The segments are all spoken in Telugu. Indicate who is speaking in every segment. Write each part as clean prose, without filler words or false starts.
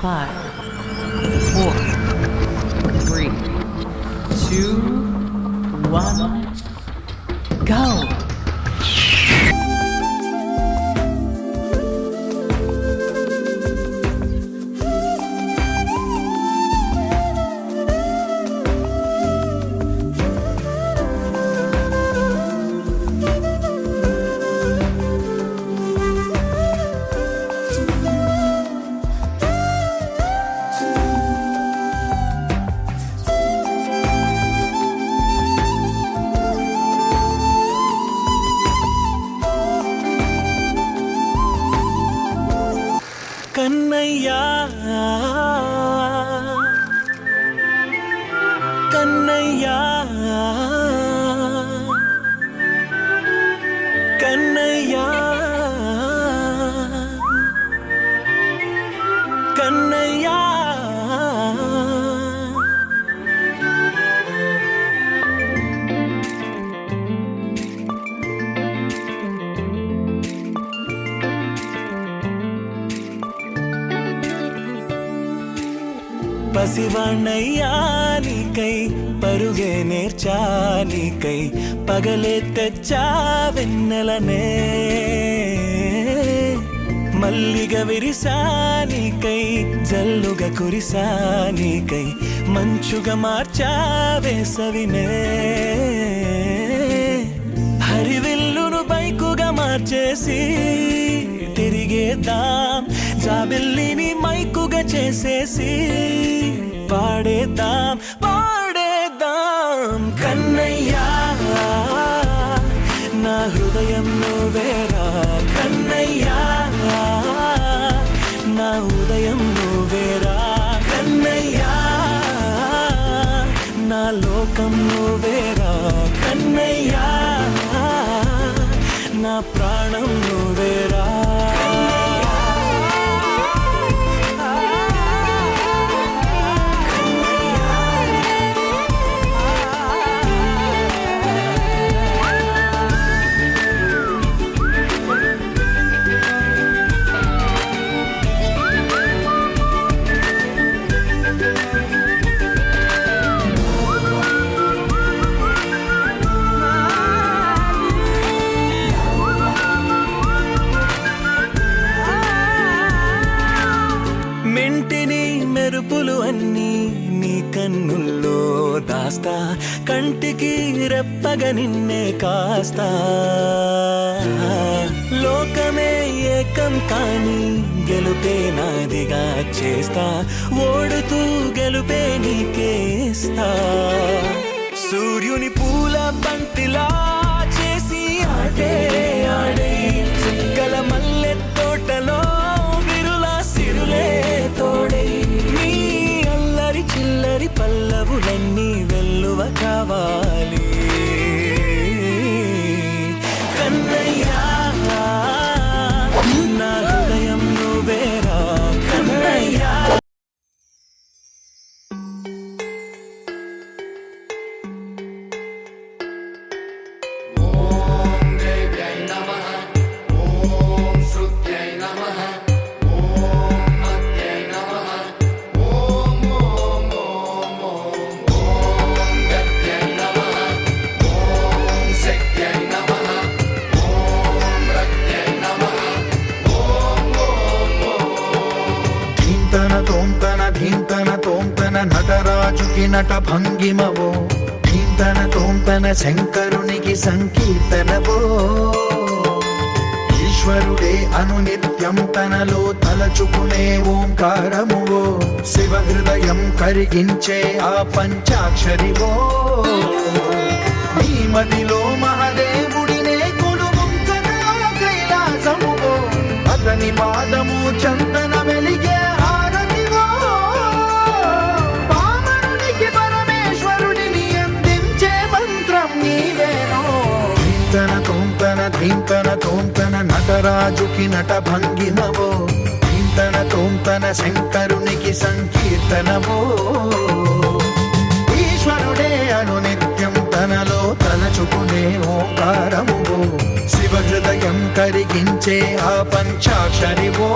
Speaker 1: 5, 4, 3, 2, 1, go!
Speaker 2: కన్నయ్యా కన్నయ్యా కన్నయ్యా కన్నయ్యా పసివాణ్ణయ్యా నీకై పరుగే నేర్చా నీకై పగలే తెచ్చా వెన్నెలనే మల్లిగ విరిసా నీకై జల్లుగా కురిసా నీకై మంచుగా మార్చా వేసవినే హరివిల్లును బైకుగా మార్చేసి తిరిగేద్దాం జాబిల్లిని మైకుగా చేసేసి పాడేద్దాం పాడేద్దాం కన్నయ్యా నా హృదయం నువ్వేరా కన్నయ్యా నా ఉదయం నువ్వేరా కన్నయ్యా నా లోకం నువ్వేరా కన్నయ్యా నా ప్రాణం నువ్వేరా మెంటిని మెరుపులు అన్నీ నీ కన్నుల్లో దాస్తా కంటికి రెప్పగా నిన్నే కాస్తా లోకమే ఏకం కాని గెలుపే నాదిగా చేస్తా ఓడుతూ గెలుపే నీకేస్తా సూర్యుని పూల బంతిలా చేసి ఆడే ఆడే చుక్కల మల్లె తోటలో సిరులే తోడై నీ అల్లరి చిల్లరి పల్లవులన్నీ వెల్లువ కావాలి కన్నయ్యా నా హృదయం నువ్వేరా కన్నయ్యా
Speaker 3: తోంతన నటరాజుకి నట భంగిమవో ధీంతన తోంతన శంకరునికి సంకీర్తనవో ఈశ్వరుడే అనునిత్యం తనలో తలచుకునే ఓంకారమువో శివ హృదయం కరిగించే ఆ పంచాక్షరివో నీ మదిలో మహాదేవుడినే కొలువుంచగా కైలాసమువో అతని పాదము చందన వెలిగే ధీంతన తోంతన నటరాజుకి నట భంగిమవో ధీంతన తోంతన శంకరునికి సంకీర్తనవో ఈశ్వరుడే అనునిత్యం తనలో తలచుకునే ఓంకారమువో శివ హృదయం కరిగించే ఆ పంచాక్షరివో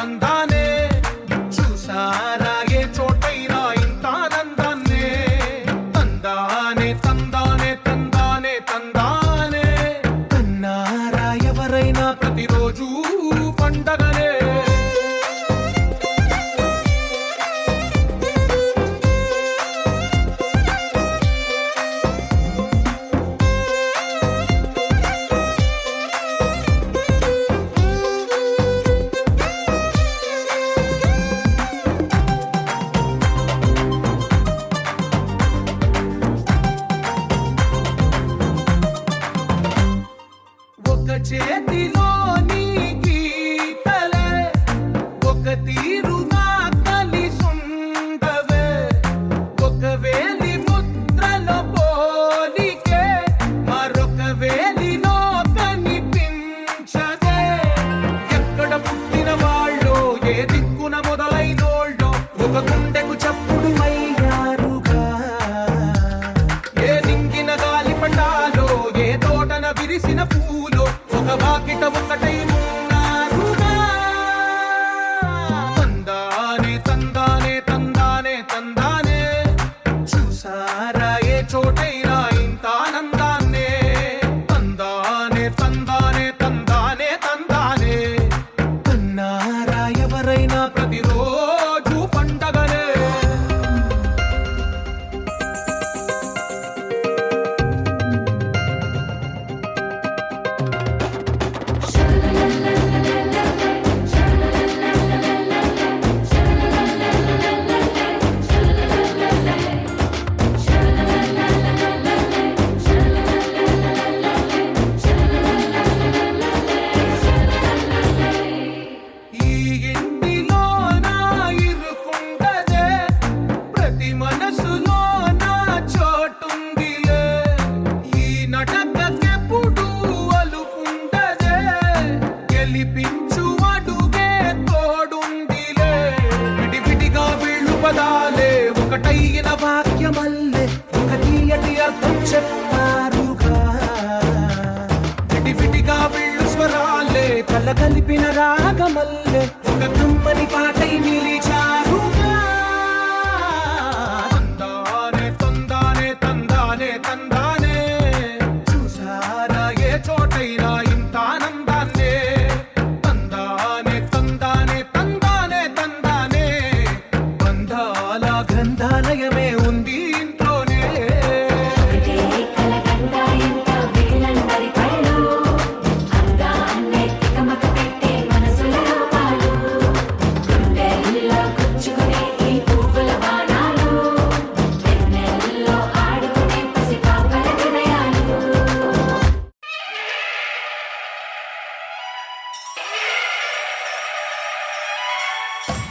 Speaker 3: తందానే చూసారా ఏ చోటైనా ఇంత ఆనందాన్నే తందానే తందానే తందానే తందానే అన్నారా ఎవరైనా ప్రతిరోజు పండగనే ఒక చేతిలో నీ గీతలే ఒక తీరుగా కలిసుండవే ఒక వేలి ముద్రలో పోలికే మరొక వేలిలో కనిపించదే ఎక్కడ పుట్టిన వాళ్ళో ఏ దిక్కున మొదలైనోళ్ళో ఒక గుండెకు చప్పుడు అయ్యారుగా ఏ నింగిన గాలి పటాలో ఏ తోటన విరిసిన పూలో ఒక వాకిట ఒకటై ఉన్నారుగా తందానే తందానే తందానే తందానే చూసారా ఏ చోటైనా ఇంత ఆనందాన్నే తందానే తందానే తందానే తందానే అన్నారా ఎవరైనా ప్రతిరోజు పండగనే ఈ ఇంటిలో నా ఇరుకుండదే ప్రతి మనసులో నా చోటుందిలే ఈ నటకెప్పుడు అలుకుండదే గెలిపించు అడుగే తోడుందిలే విడివిడిగా వీళ్ళు పదాలే ఒకటైన వాక్యమల్లే ఒక తీయటి అర్థం చెప్పారుగా విడివిడిగా వీళ్ళు స్వరాలే కలగలిపిన రాగమల్లే ఒక కమ్మని పాట